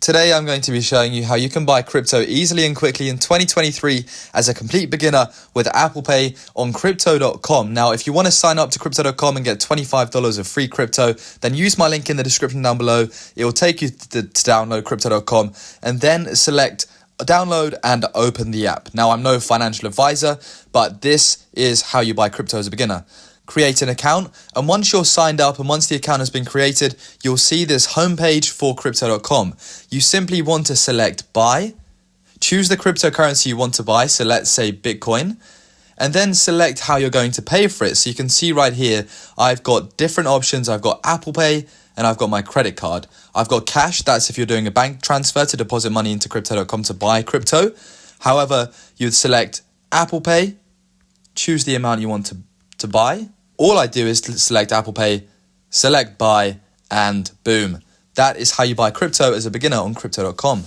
Today I'm going to be showing you how you can buy crypto easily and quickly in 2023 as a complete beginner with Apple Pay on Crypto.com. Now, if you want to sign up to Crypto.com and get $25 of free crypto, then use my link in the description down below. It will take you to download Crypto.com and then select download and open the app. Now, I'm no financial advisor, but this is how you buy crypto as a beginner. Create an account, and once you're signed up and once the account has been created, you'll see this homepage for Crypto.com. You simply want to select buy, choose the cryptocurrency you want to buy, so let's say Bitcoin, and then select how you're going to pay for it. So you can see right here, I've got different options. I've got Apple Pay and I've got my credit card. I've got cash, that's if you're doing a bank transfer to deposit money into Crypto.com to buy crypto. However, you'd select Apple Pay, choose the amount you want to buy. All I do is select Apple Pay, select buy, and boom. That is how you buy crypto as a beginner on Crypto.com.